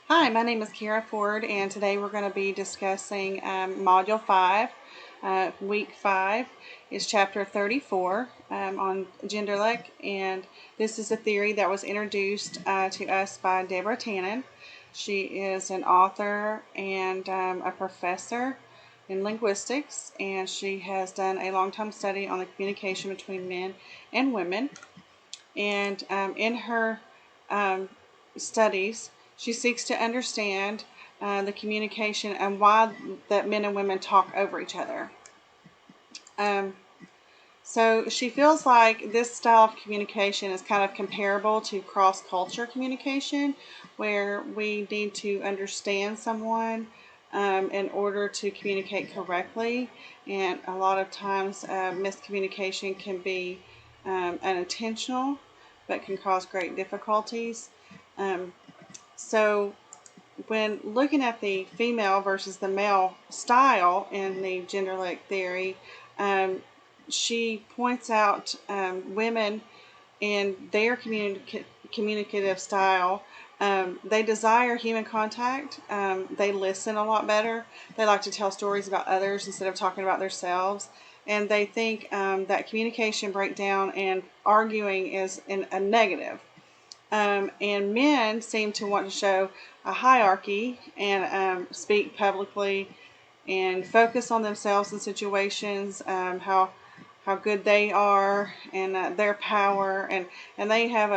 Hi, my name is Kara Ford, and today we're going to be discussing Module 5. Week 5 is Chapter 34 on Genderlick, and this is a theory that was introduced to us by Deborah Tannen. She is an author and a professor in linguistics, and she has done a long-time study on the communication between men and women. And in her studies, she seeks to understand the communication and why that men and women talk over each other. So she feels like this style of communication is kind of comparable to cross-culture communication, where we need to understand someone in order to communicate correctly. And a lot of times miscommunication can be unintentional, but can cause great difficulties. So when looking at the female versus the male style in the Genderlick theory, she points out women in their communicative style. They desire human contact. They listen a lot better. They like to tell stories about others instead of talking about themselves. And they think that communication breakdown and arguing is a negative. And men seem to want to show a hierarchy and speak publicly and focus on themselves in situations, how good they are and their power, and they have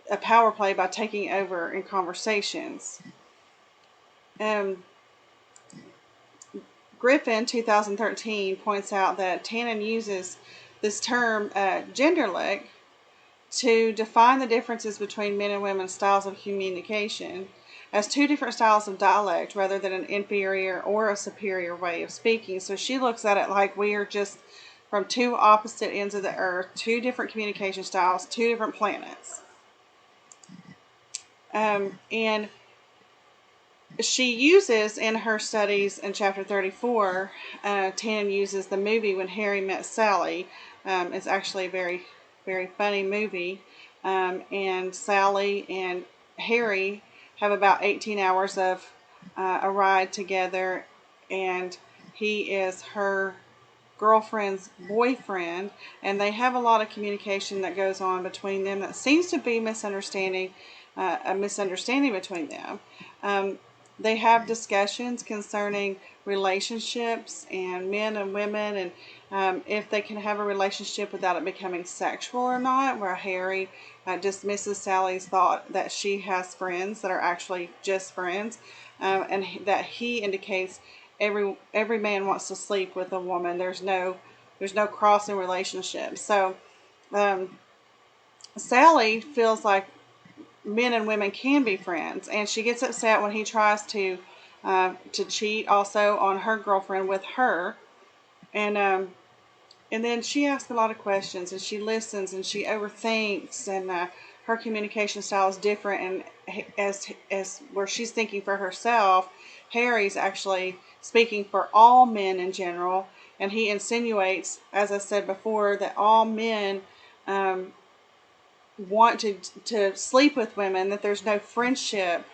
a power play by taking over in conversations. Griffin, 2013, points out that Tannen uses this term genderlick to define the differences between men and women's styles of communication as two different styles of dialect rather than an inferior or a superior way of speaking. So she looks at it like we are just from two opposite ends of the earth, two different communication styles, two different planets. And she uses in her studies in chapter 34, Tannen uses the movie When Harry Met Sally. It's actually a very, very funny movie. And Sally and Harry have about 18 hours of a ride together, and he is her girlfriend's boyfriend, and they have a lot of communication that goes on between them that seems to be a misunderstanding between them. They have discussions concerning relationships and men and women, and if they can have a relationship without it becoming sexual or not, where Harry dismisses Sally's thought that she has friends that are actually just friends, and that he indicates every man wants to sleep with a woman. There's no crossing relationships. So Sally feels like men and women can be friends, and she gets upset when he tries to cheat also on her girlfriend with her, and then she asks a lot of questions, and she listens, and she overthinks, and her communication style is different. And as where she's thinking for herself, Harry's actually speaking for all men in general, and he insinuates, as I said before, that all men want to sleep with women, that there's no friendship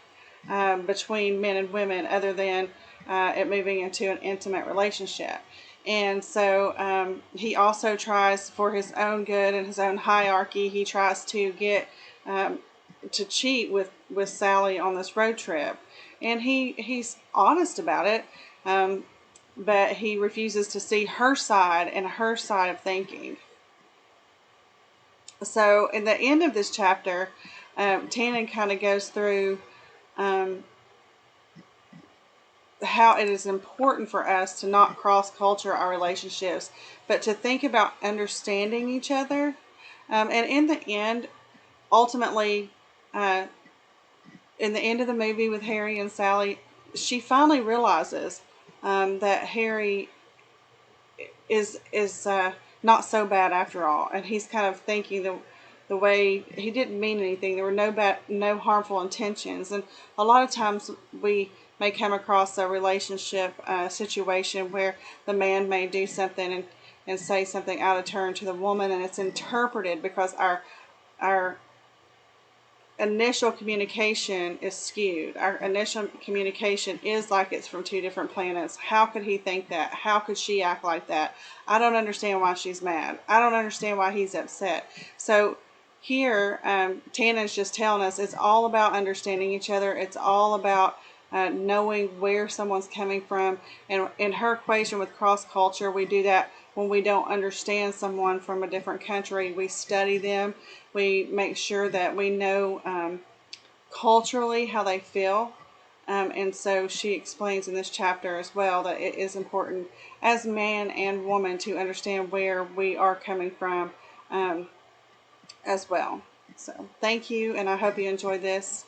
between men and women other than it moving into an intimate relationship. And so he also tries, for his own good and his own hierarchy, he tries to get to cheat with Sally on this road trip. And he's honest about it, but he refuses to see her side and her side of thinking. So in the end of this chapter, Tannen kind of goes through how it is important for us to not cross-culture our relationships, but to think about understanding each other. And in the end, ultimately, in the end of the movie with Harry and Sally, she finally realizes that Harry is not so bad after all, and he's kind of thinking the way he didn't mean anything. There were no harmful intentions, and a lot of times we may come across a relationship situation where the man may do something and say something out of turn to the woman, and it's interpreted because our initial communication is skewed. Our initial communication is like it's from two different planets. How could he think that? How could she act like that? I don't understand why she's mad. I don't understand why he's upset. So here, Tannen's just telling us it's all about understanding each other. It's all about knowing where someone's coming from. And in her equation with cross culture, we do that when we don't understand someone from a different country. We study them. We make sure that we know culturally how they feel. And so she explains in this chapter as well that it is important as man and woman to understand where we are coming from as well. So thank you, and I hope you enjoyed this.